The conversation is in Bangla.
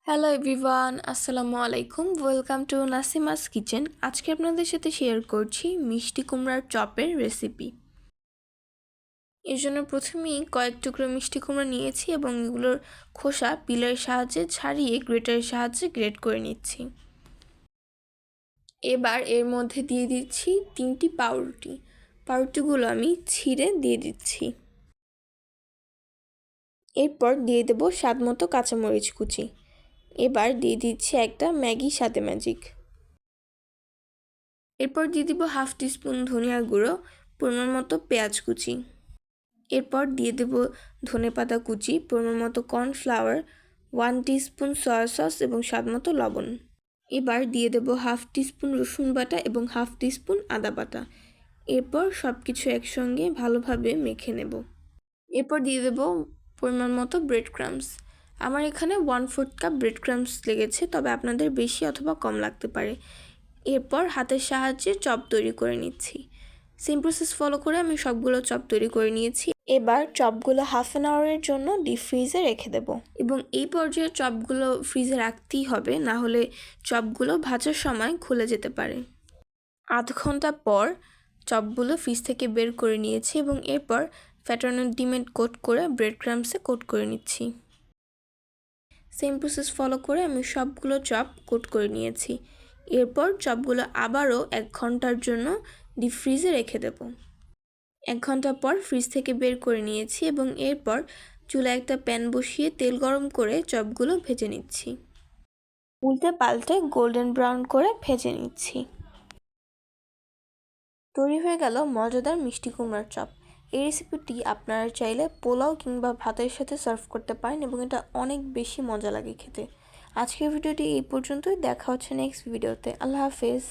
হ্যালো এভরিওয়ান, আসসালামু আলাইকুম। Welcome to Nasima's kitchen. আজকে আপনাদের সাথে শেয়ার করছি মিষ্টি কুমড়ার চপের রেসিপি। এর জন্য প্রথমেই কয়েক টুকরো মিষ্টি কুমড়া নিয়েছি এবং এগুলোর খোসা পিলের সাহায্যে ছাড়িয়ে গ্রেটারের সাহায্যে গ্রেট করে নিচ্ছি। এবার এর মধ্যে দিয়ে দিচ্ছি 3টি পাউরুটি। পাউরুটিগুলো আমি ছিঁড়ে দিয়ে দিচ্ছি। এরপর দিয়ে দেব স্বাদমতো কাঁচামরিচ কুচি। এবার দিয়ে দিচ্ছি একটা ম্যাগি সাথে ম্যাজিক। এরপর দিয়ে দিব 1/2 টিস্পুন ধনিয়ার গুঁড়ো, পরিমাণ মতো পেঁয়াজ কুচি। এরপর দিয়ে দেব ধনেপাতা কুচি, পরিমাণ মতো কর্নফ্লাওয়ার, 1 টিস্পুন সয়া সস এবং স্বাদমতো লবণ। এবার দিয়ে দেব 1/2 টিস্পুন রসুন বাটা এবং 1/2 টিস্পুন আদা বাটা। এরপর সব কিছু একসঙ্গে ভালোভাবে মেখে নেব। এরপর দিয়ে দেব পরিমাণ মতো ব্রেড ক্রাম্বস। আমার এখানে 1/4 কাপ ব্রেড ক্রাম্বস লেগেছে, তবে আপনাদের বেশি অথবা কম লাগতে পারে। এরপর হাতের সাহায্যে চপ তৈরি করে নিচ্ছি। সেম প্রসেস ফলো করে আমি সবগুলো চপ তৈরি করে নিয়েছি। এবার চপগুলো 1/2 আওয়ারের জন্য ডিপ ফ্রিজে রেখে দেব এবং এই পর্যায়ে চপগুলো ফ্রিজে রাখতেই হবে, না হলে চপগুলো ভাজার সময় খুলে যেতে পারে। আধ ঘন্টা পর চপগুলো ফ্রিজ থেকে বের করে নিয়েছি এবং এরপর ফ্যাটানো ডিমে কোট করে ব্রেড ক্রাম্বসে কোট করে নিচ্ছি। সেম প্রসেস ফলো করে আমি সবগুলো চপ কোট করে নিয়েছি। এরপর চপগুলো আবারও 1 ঘন্টার জন্য ডিপ ফ্রিজে রেখে দেব। 1 ঘন্টা পর ফ্রিজ থেকে বের করে নিয়েছি এবং এরপর চুলায় একটা প্যান বসিয়ে তেল গরম করে চপগুলো ভেজে নিচ্ছি। উল্টে পাল্টে গোল্ডেন ব্রাউন করে ভেজে নিচ্ছি। তৈরি হয়ে গেল মজাদার মিষ্টি কুমড়ার চপ। এই রেসিপিটি আপনারা চাইলে পোলাও কিংবা ভাতের সাথে সার্ভ করতে পারেন এবং এটা অনেক বেশি মজা লাগে খেতে। আজকের ভিডিওটি এই পর্যন্তই। দেখা হচ্ছে নেক্সট ভিডিওতে। আল্লাহ হাফেজ।